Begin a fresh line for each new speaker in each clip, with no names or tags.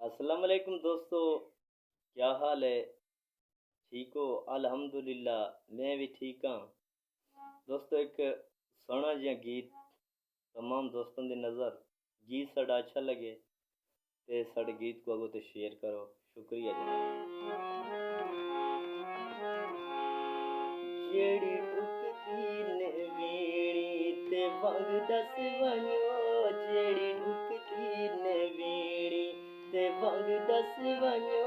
अस्सलाम वालेकुम दोस्तों। क्या हाल है? ठीक हो? अल्हम्दुलिल्लाह मैं भी ठीक हाँ। दोस्तों एक सोहना जिहा गीत तमाम दोस्तों दी नज़र गीत साड़ा अच्छा लगे ते साड़े गीत को अगो ते शेयर करो। शुक्रिया जनाब। जेड़ी ढुकदी ने वीणी ते वंग दस वञो, जेड़ी ढुकदी ने वीणी ते वंग दस वञो,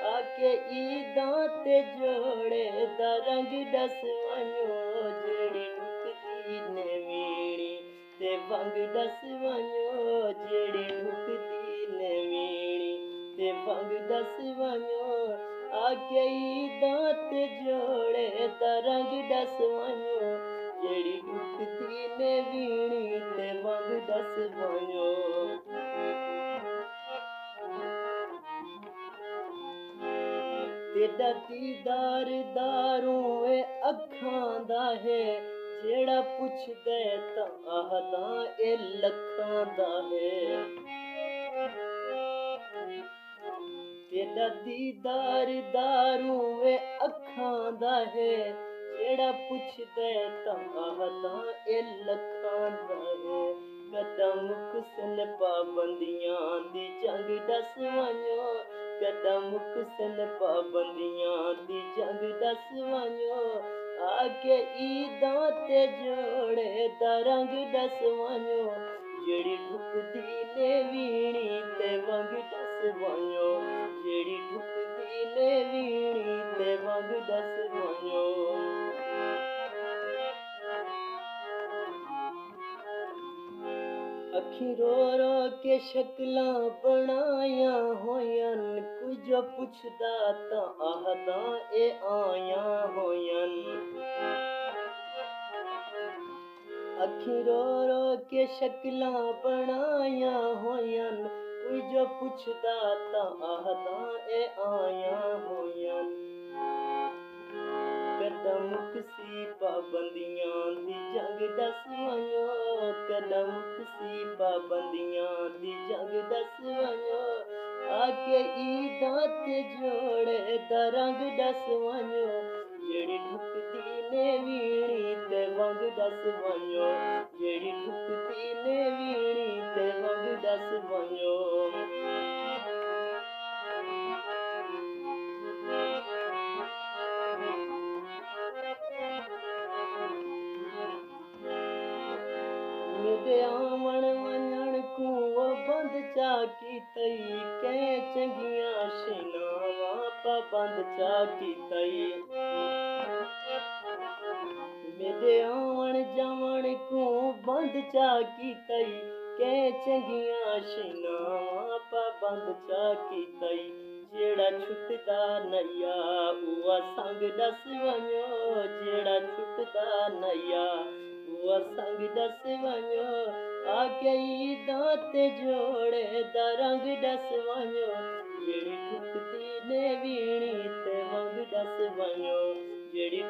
आके ईदां ते जोड़े दा रंग दस वञो, जेड़ी ढुकदी ने वीणी ते वंग दस वञो, जेड़ी ढुकदी ने वीणी ते वंग दस वञो, आके ईदां ते जोड़े दा रंग दस वञो, जेड़ी ढुकदी ने वीणी ते वंग दस वञो। तेरा दीदार दारूं ए अखां दा है, जेड़ा पुछदे तां आखदा ए लखां दा है। तेरा दीदार दारूं ए अखां दा है, जेड़ा पुछदे तां आखदा ए लखां दा है। कदम कुसन पाबंदियां दी जंग दस वञो, कदम कुसन पाबंदियां दी जंग दस वञो, आके ईदां ते जोड़े दा रंग दस वञो, जेड़ी ढुकदी ने वीणी ते वंग दस वञो, जेड़ी ढुकदी ने वीणी ते वंग दस वञो। अखी रो रो के शक्लां बनाया होयन, कोई जो पुछदा तां आखदा ए आया होयन। अखी रो रो के शक्लां बनाया होयन, कोई जो पुछदा तां आखदा ए आया होयन। कदम कुसी पाबंदियां दी जंग दस वञो, कदम कुसी पाबंदियां दी जंग दस वञो, आके ईदां ते जोड़े दा रंग दस वञो, जेड़ी ढुकदी ने वीणी ते वंग दस वञो, जेड़ी ढुकदी ने वीणी ते वंग दस वञो। मेरे आवण वञण कूं बंद चा कीतई, कंहिं चङियां शिनावां पाबंद चा कीतई। मेरे आवण जावण कूं बंद चा कीतई, कंहिं चङियां शिनावां पाबंद चा कीतई। जेड़ा छुटदा नैया उहा संग दस वञो, जेड़ा छुटदा नैया उहा संग दस वञो, आके ईदां ते जोड़े दा रंग दस वञो, जेड़ी ढुकदी ने वीणी ते वंग दस वञो, जेड़ी